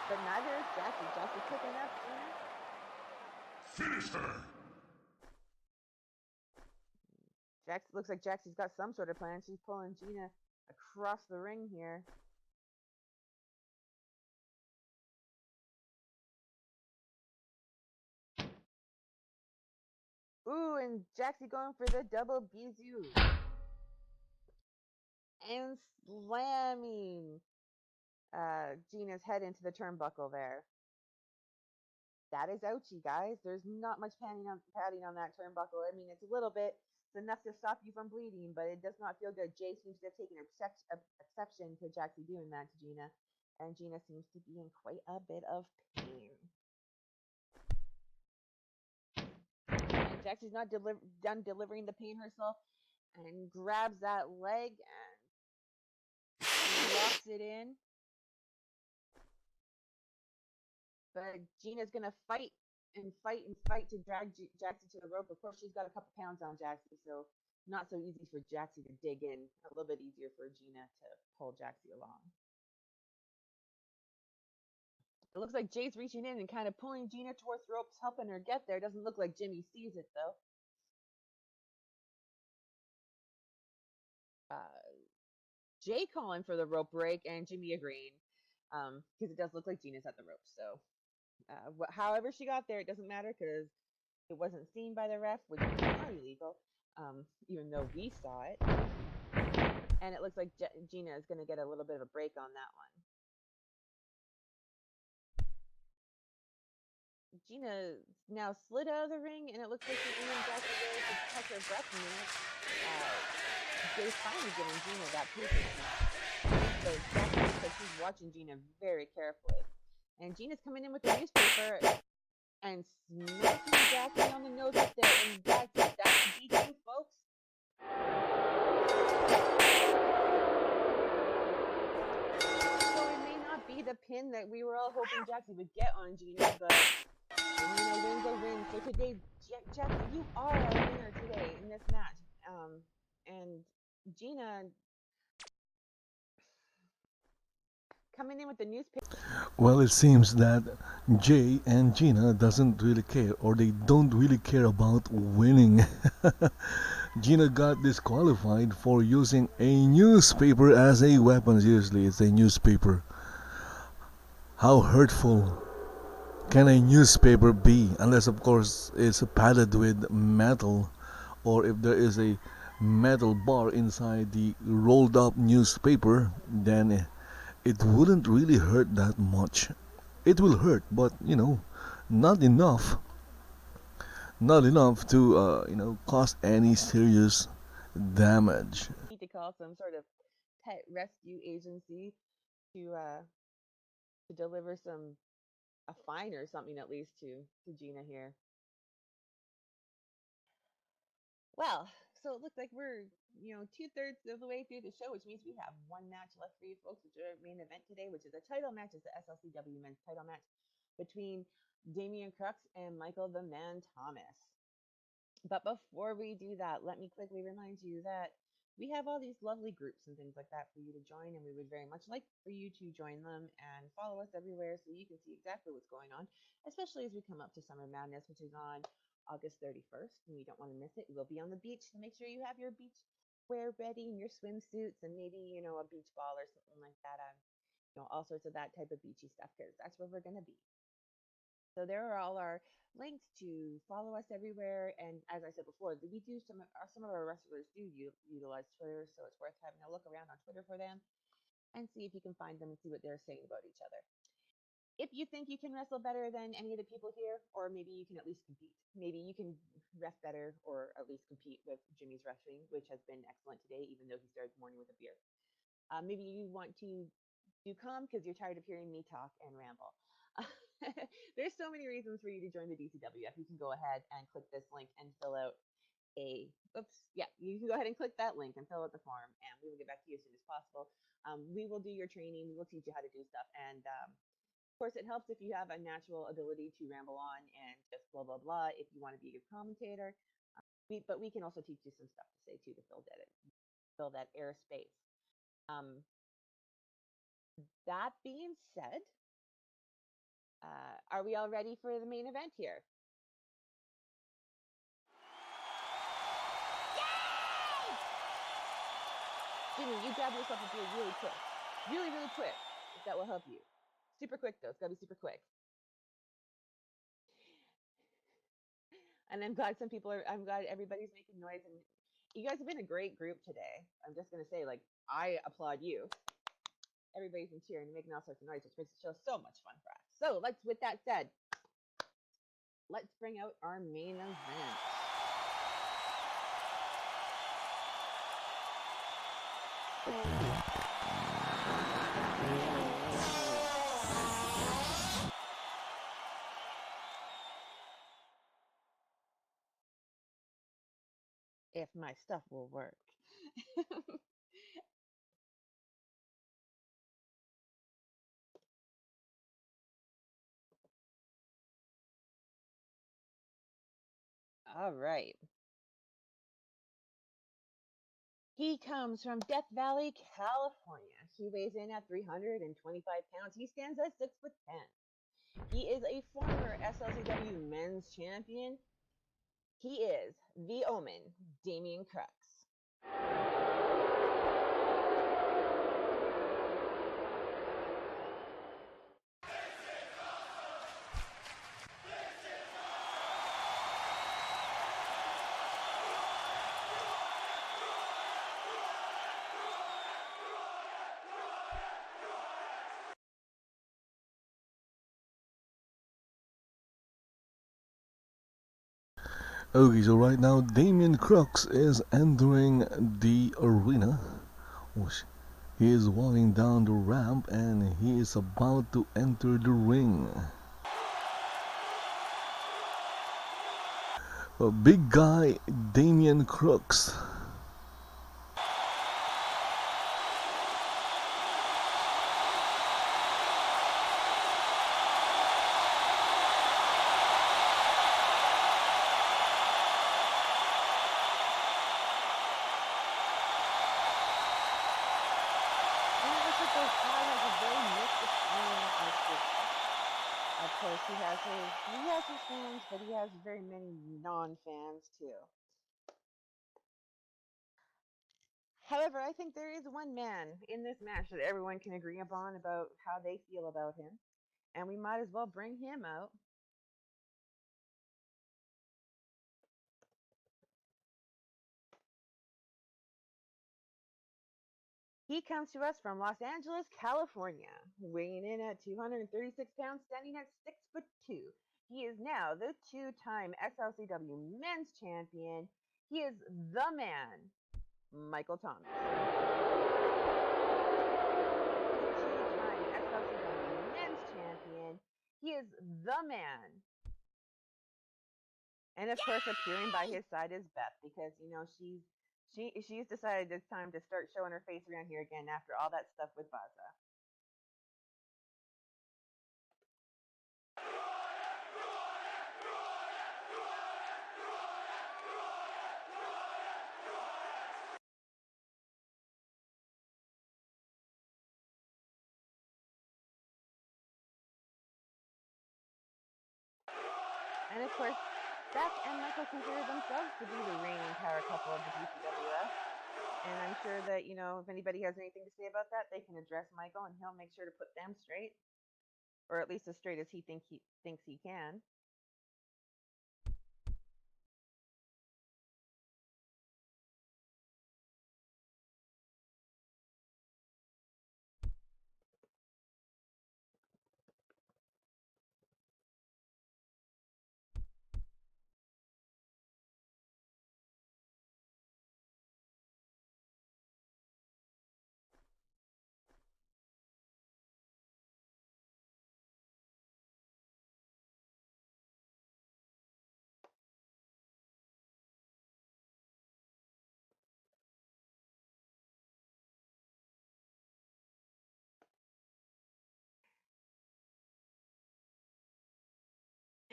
But neither is Jaxie. Jaxie picking up Gina. Finish her! Looks like Jaxie's got some sort of plan. She's pulling Gina across the ring here. Ooh, and Jaxie going for the double bisou. And slamming Gina's head into the turnbuckle there. That is ouchie, guys. There's not much padding on that turnbuckle. I mean, it's a little bit. It's enough to stop you from bleeding, but it does not feel good. Jay seems to have taken exception to Jaxie doing that to Gina. and Gina seems to be in quite a bit of pain. And Jaxie's not done delivering the pain herself and grabs that leg and locks it in. But Gina's going to fight and fight to drag Jaxie to the rope. Of course, she's got a couple pounds on Jaxie, so not so easy for Jaxie to dig in. A little bit easier for Gina to pull Jaxie along. It looks like Jay's reaching in and kind of pulling Gina towards the ropes, helping her get there. Doesn't look like Jimmy sees it, though. Jay calling for the rope break and Jimmy agreeing, because it does look like Gina's at the rope. So however she got there, it doesn't matter because it wasn't seen by the ref, which is not illegal, even though we saw it. And it looks like Gina is going to get a little bit of a break on that one. Gina now slid out of the ring, and it looks like she's leaving Jaxie there to catch her breath a minute. Jay's finally giving Gina that patience. But Jaxie looks like she's watching Gina very carefully. And Gina's coming in with the newspaper and smacking Jaxie on the nose with it. And that's it. That's the DQ, folks. So it may not be the pin that we were all hoping Jaxie would get on Gina, but win's a win. So today, Jaxie, you are our winner today in this match. And Gina coming in with the newspaper. Well, it seems that Jay and Gina doesn't really care, or they don't really care about winning. Gina got disqualified for using a newspaper as a weapon. Seriously, it's a newspaper. How hurtful can a newspaper be? Unless, of course, it's padded with metal, or if there is a metal bar inside the rolled up newspaper, then it wouldn't really hurt that much. It will hurt, but not enough. Not enough to cause any serious damage. Need to call some sort of pet rescue agency to deliver a fine or something at least to Gina here. Well, so it looks like we're 2/3 of the way through the show, which means we have one match left for you folks, which is our main event today, which is a title match. It's the SLCW men's title match between Damian Crux and Michael the Man Thomas. But before we do that, let me quickly remind you that we have all these lovely groups and things like that for you to join, and we would very much like for you to join them and follow us everywhere so you can see exactly what's going on, especially as we come up to Summer Madness, which is on August 31st, and you don't want to miss it. We'll be on the beach, so make sure you have your beach wear ready and your swimsuits and maybe, a beach ball or something like that. All sorts of that type of beachy stuff, because that's where we're going to be. So there are all our links to follow us everywhere. And as I said before, we do some of our wrestlers do utilize Twitter, so it's worth having a look around on Twitter for them and see if you can find them and see what they're saying about each other. If you think you can wrestle better than any of the people here, or maybe you can at least compete. Maybe you can ref better or at least compete with Jimmy's wrestling, which has been excellent today, even though he started the morning with a beer. Maybe you want to do calm because you're tired of hearing me talk and ramble. There's so many reasons for you to join the DCWF. You can go ahead and click this link and fill out you can go ahead and click that link and fill out the form, and we will get back to you as soon as possible. We will do your training. We will teach you how to do stuff, and of course, it helps if you have a natural ability to ramble on and just blah blah blah. If you want to be a good commentator, but we can also teach you some stuff to say too to fill that airspace. That being said, are we all ready for the main event here? Yay! Jimmy, you grab yourself a beer really quick. Really, really quick. If that will help you. Super quick, though. It's got to be super quick. And I'm glad everybody's making noise. And you guys have been a great group today. I'm just going to say, I applaud you. Everybody's been cheering and making all sorts of noise, which makes the show so much fun for us. So with that said, let's bring out our main event. my stuff will work. All right. He comes from Death Valley, California. He weighs in at 325 pounds. He stands at 6'10". He is a former SLCW men's champion. He is the Omen, Damien Crux. Okay, so right now Damien Crux is entering the arena. He is walking down the ramp and he is about to enter the ring. A big guy, Damien Crux. Of course, he has his fans, but he has very many non-fans too. However, I think there is one man in this match that everyone can agree upon about how they feel about him, and we might as well bring him out. He comes to us from Los Angeles, California, weighing in at 236 pounds, standing at 6'2". He is now the two-time SLCW Men's Champion. He is the man, Michael Thomas. The two-time SLCW Men's Champion. He is the man. And of course, appearing by his side is Beth, because she's decided it's time to start showing her face around here again after all that stuff with Baza. And of course, Beth and Michael consider themselves to be the reigning power couple of the DCWF. And I'm sure that, if anybody has anything to say about that, they can address Michael and he'll make sure to put them straight. Or at least as straight as he thinks he can.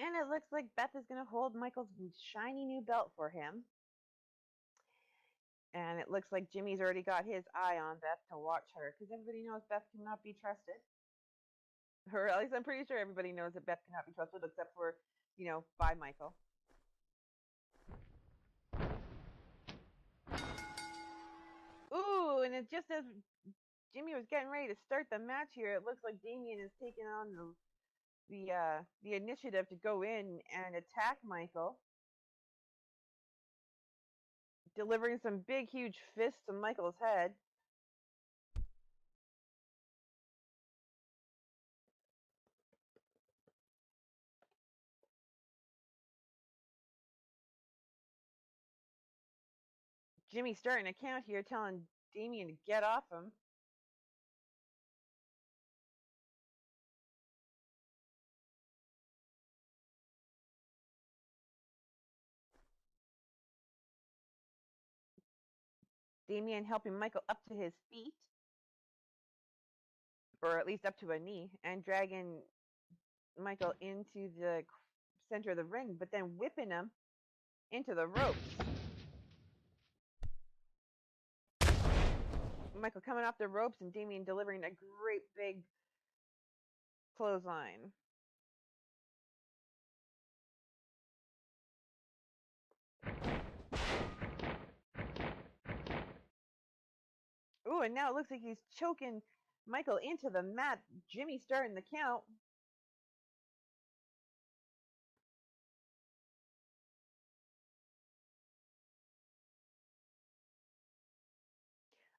And it looks like Beth is going to hold Michael's shiny new belt for him. And it looks like Jimmy's already got his eye on Beth to watch her, because everybody knows Beth cannot be trusted. Or at least I'm pretty sure everybody knows that Beth cannot be trusted, except for, by Michael. Ooh, and it just as Jimmy was getting ready to start the match here, it looks like Damien is taking on the initiative to go in and attack Michael, delivering some big, huge fists to Michael's head. Jimmy's starting a count here, telling Damien to get off him. Damien helping Michael up to his feet, or at least up to a knee, and dragging Michael into the center of the ring, but then whipping him into the ropes. Michael coming off the ropes and Damien delivering a great big clothesline. Ooh, and now it looks like he's choking Michael into the mat. Jimmy starting the count.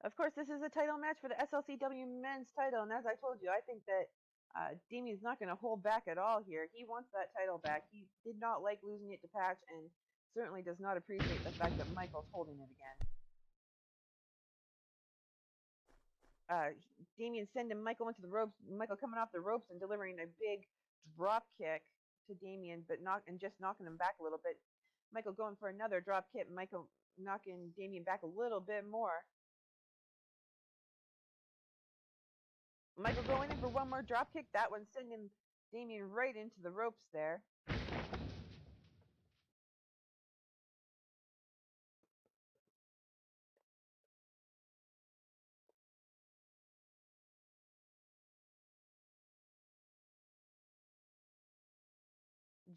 Of course, this is a title match for the SLCW men's title, and as I told you, I think that Damien's not going to hold back at all here. He wants that title back. He did not like losing it to Patch, and certainly does not appreciate the fact that Michael's holding it again. Damien sending Michael into the ropes. Michael coming off the ropes and delivering a big drop kick to Damien, but just knocking him back a little bit. Michael going for another drop kick. Michael knocking Damien back a little bit more. Michael going in for one more drop kick. That one sending Damien right into the ropes there.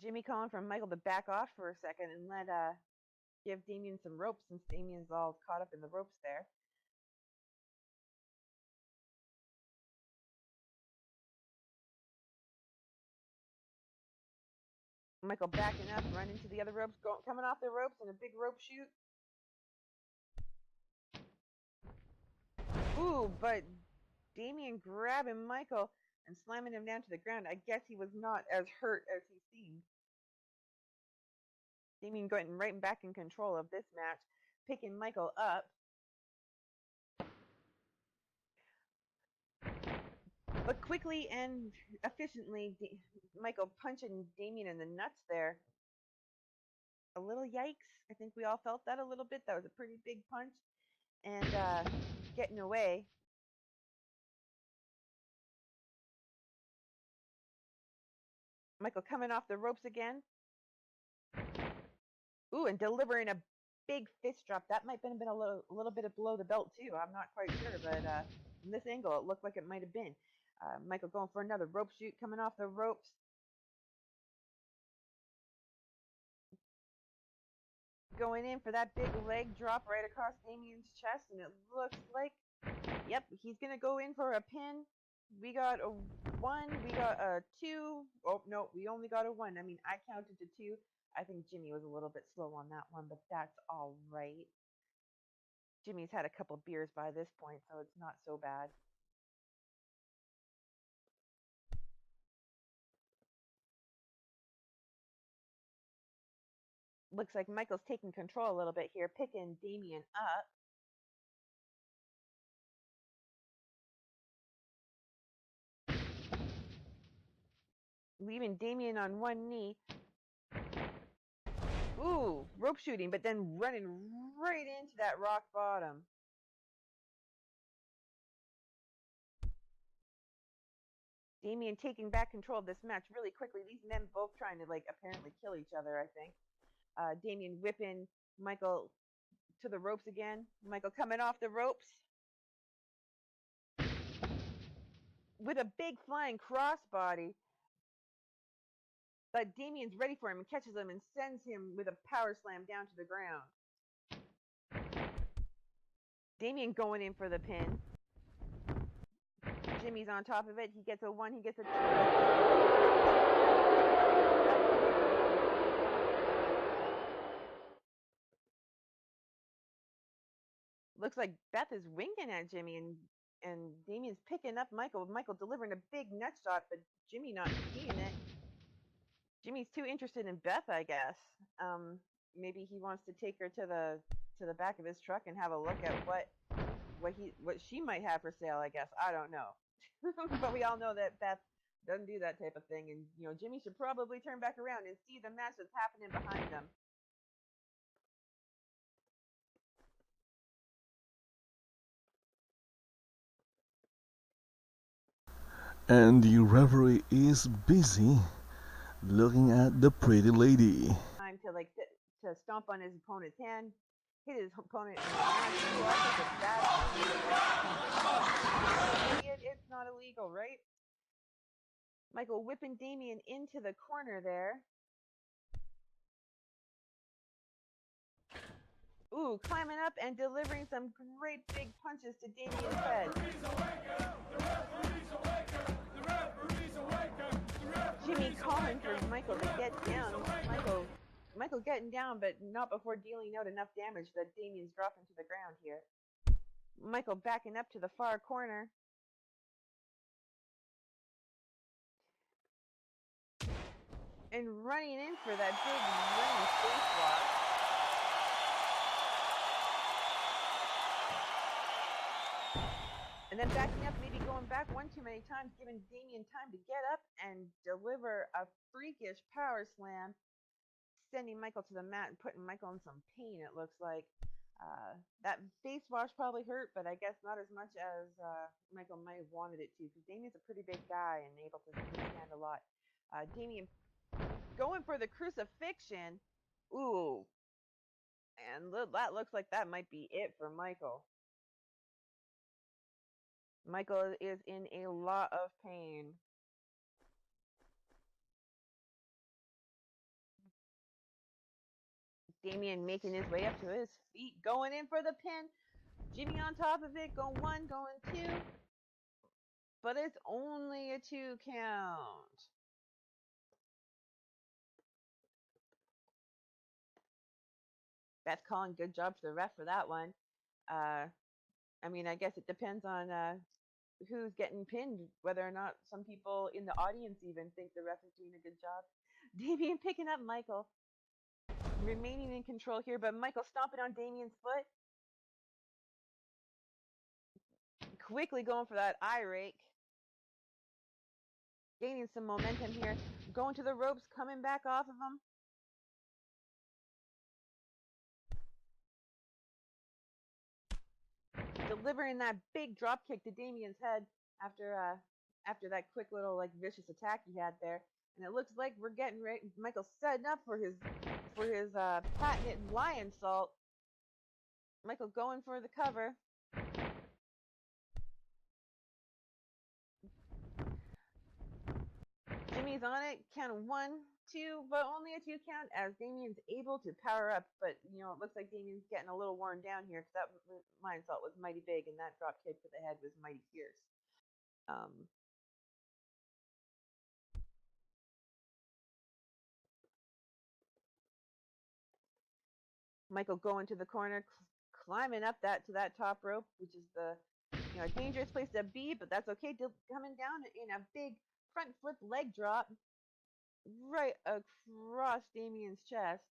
Jimmy calling for Michael to back off for a second and give Damien some ropes, since Damien's all caught up in the ropes there. Michael backing up, running to the other ropes, coming off the ropes in a big rope shoot. Ooh, but Damien grabbing Michael and slamming him down to the ground. I guess he was not as hurt as he seemed. Damien getting right back in control of this match, picking Michael up. But quickly and efficiently, Michael punching Damien in the nuts there. A little yikes. I think we all felt that a little bit. That was a pretty big punch. And getting away. Michael coming off the ropes again. Ooh, and delivering a big fist drop. That might have been a little bit of below the belt too. I'm not quite sure, but from this angle, it looked like it might have been. Michael going for another rope shoot, coming off the ropes. Going in for that big leg drop right across Damien's chest, and it looks like, yep, he's going to go in for a pin. We got a 1, we got a 2. Oh, no, we only got a 1. I mean, I counted to 2. I think Jimmy was a little bit slow on that one, but that's all right. Jimmy's had a couple beers by this point, so it's not so bad. Looks like Michael's taking control a little bit here, picking Damien up. Leaving Damien on one knee. Ooh, rope shooting, but then running right into that rock bottom. Damien taking back control of this match really quickly. These men both trying to, apparently kill each other, I think. Damien whipping Michael to the ropes again. Michael coming off the ropes with a big flying crossbody. But Damien's ready for him and catches him and sends him with a power slam down to the ground. Damien going in for the pin. Jimmy's on top of it. He gets a 1, he gets a 2. Looks like Beth is winking at Jimmy, and Damien's picking up Michael. Michael delivering a big nut shot, but Jimmy not seeing it. Jimmy's too interested in Beth, I guess. Maybe he wants to take her to the back of his truck and have a look at what she might have for sale, I guess. I don't know. But we all know that Beth doesn't do that type of thing, and Jimmy should probably turn back around and see the match that's happening behind them. And the referee is busy looking at the pretty lady. Time to to stomp on his opponent's hand, hit his opponent in the hand. It's not illegal, right? Michael whipping Damien into the corner there. Ooh, climbing up and delivering some great big punches to Damien's head. Jimmy calling for Michael to get down. Michael getting down, but not before dealing out enough damage that Damien's dropping to the ground here. Michael backing up to the far corner. And running in for that big running face lock. And then backing up, maybe going back one too many times, giving Damien time to get up and deliver a freakish power slam, sending Michael to the mat and putting Michael in some pain, it looks like. That face wash probably hurt, but I guess not as much as Michael might have wanted it to, because Damien's a pretty big guy and able to withstand a lot. Damien going for the crucifixion. Ooh. And that looks like that might be it for Michael. Michael is in a lot of pain. Damien making his way up to his feet, going in for the pin. Jimmy on top of it, going one, going two. But it's only a 2 count. Beth calling, good job to the ref for that one. I mean, I guess it depends on who's getting pinned, whether or not some people in the audience even think the ref is doing a good job. Damien picking up Michael, remaining in control here, but Michael stomping on Damien's foot. Quickly going for that eye rake. Gaining some momentum here, going to the ropes, coming back off of him. Delivering that big drop kick to Damien's head after that quick little vicious attack he had there. And it looks like we're getting ready. Michael's setting up for his patented lion salt. Michael going for the cover. Jimmy's on it, count of 1, 2, but only a 2 count as Damien's able to power up. But, it looks like Damien's getting a little worn down here because that lion salt was mighty big and that drop kick to the head was mighty fierce. Michael going to the corner, climbing up to that top rope, which is the a dangerous place to be, but that's okay. Coming down in a big front flip leg drop right across Damien's chest.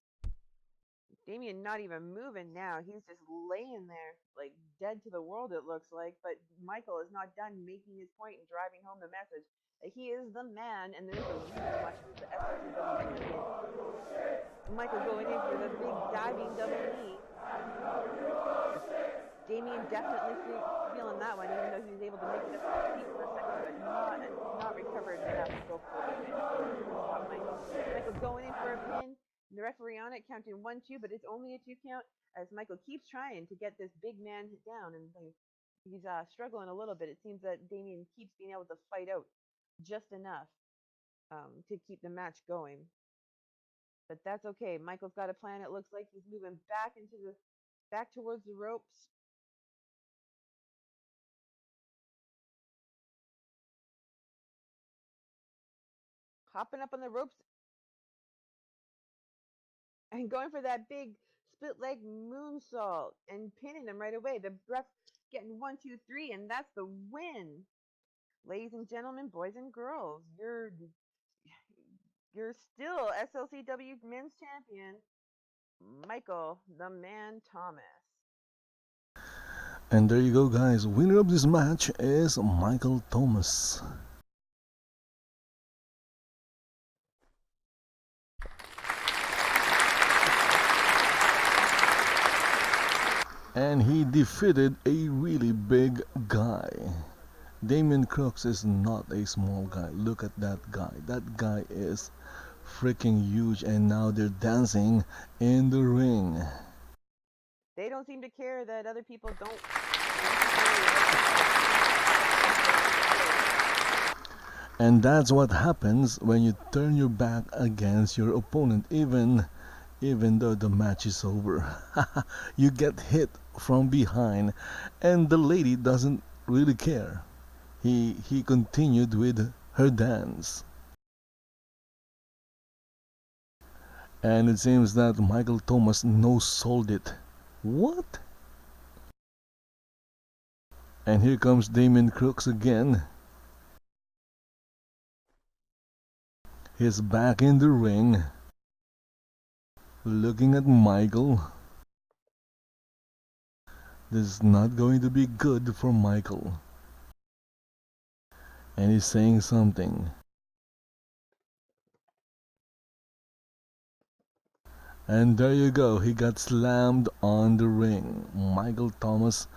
Damien not even moving now. He's just laying there, dead to the world, it looks like. But Michael is not done making his point and driving home the message that he is the man, and there's a reason why he's the SLT champion. Michael going in for the big diving double knee. Damien definitely feeling that one, even though he was able to make it up to his feet for a second, but not recovered enough to go for the win. Michael going in for a pin. The referee on it counting 1, 2, but it's only a 2 count as Michael keeps trying to get this big man down, and he's struggling a little bit. It seems that Damien keeps being able to fight out just enough to keep the match going. But that's okay. Michael's got a plan. It looks like he's moving back towards the ropes. Hopping up on the ropes and going for that big split leg moonsault and pinning him right away. The ref getting 1, 2, 3, and that's the win. Ladies and gentlemen, boys and girls, you're still SLCW Men's Champion, Michael the Man Thomas. And there you go, guys. Winner of this match is Michael Thomas. And he defeated a really big guy. Damien Crooks is not a small guy. Look at that guy. That guy is freaking huge, and now they're dancing in the ring. They don't seem to care that other people don't. And that's what happens when you turn your back against your opponent, even though the match is over. You get hit from behind, and the lady doesn't really care. He continued with her dance. And it seems that Michael Thomas no-sold it. What? And here comes Damien Crooks again. He's back in the ring, looking at Michael. This is not going to be good for Michael. And he's saying something. And there you go, he got slammed on the ring. Michael Thomas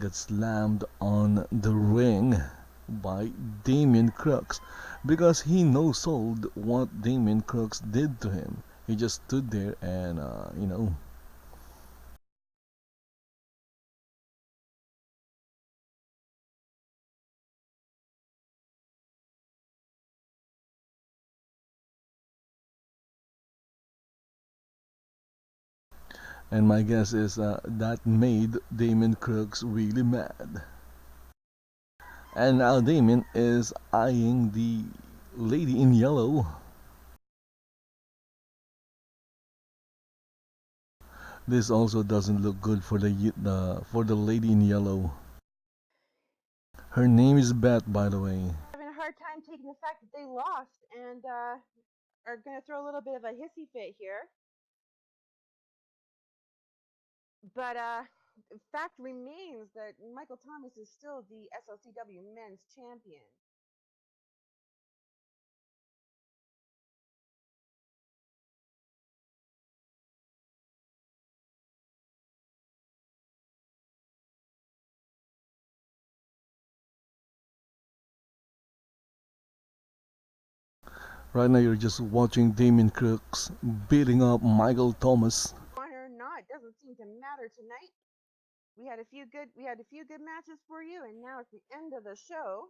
got slammed on the ring by Damien Crooks because he no-sold what Damien Crooks did to him. He just stood there and, and my guess is that made Damien Crooks really mad. And now Damien is eyeing the lady in yellow. This also doesn't look good for the lady in yellow. Her name is Beth, by the way. Having a hard time taking the fact that they lost and are going to throw a little bit of a hissy fit here. But fact remains that Michael Thomas is still the SLCW Men's Champion. Right now you're just watching Damien Crooks beating up Michael Thomas. Or not, doesn't seem to matter tonight. We had a few good matches for you, and now it's the end of the show.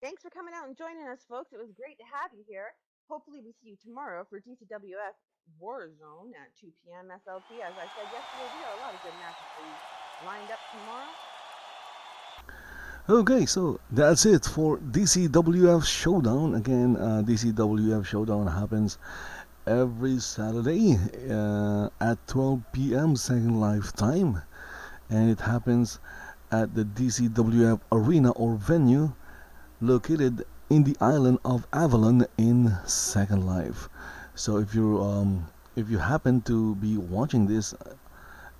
Thanks for coming out and joining us, folks. It was great to have you here. Hopefully we see you tomorrow for DCWF Warzone at 2 PM SLT. As I said yesterday, we got a lot of good matches for you lined up tomorrow. Okay, so that's it for DCWF Showdown. Again, DCWF Showdown happens every Saturday at 12 p.m. Second Life time, and it happens at the DCWF Arena or venue located in the island of Avalon in Second Life. So if you happen to be watching this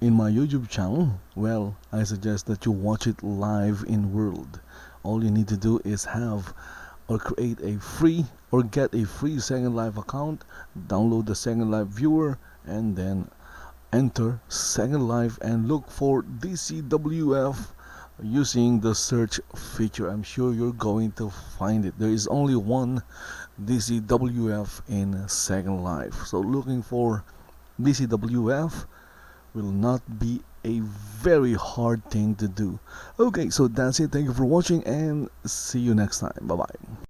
in my YouTube channel, well, I suggest that you watch it live in world. All you need to do is have or create a free or get a free Second Life account, download the Second Life viewer, and then enter Second Life and look for DCWF using the search feature. I'm sure you're going to find it. There is only one DCWF in Second Life, so looking for DCWF will not be a very hard thing to do. Okay, so that's it. Thank you for watching and see you next time. Bye bye.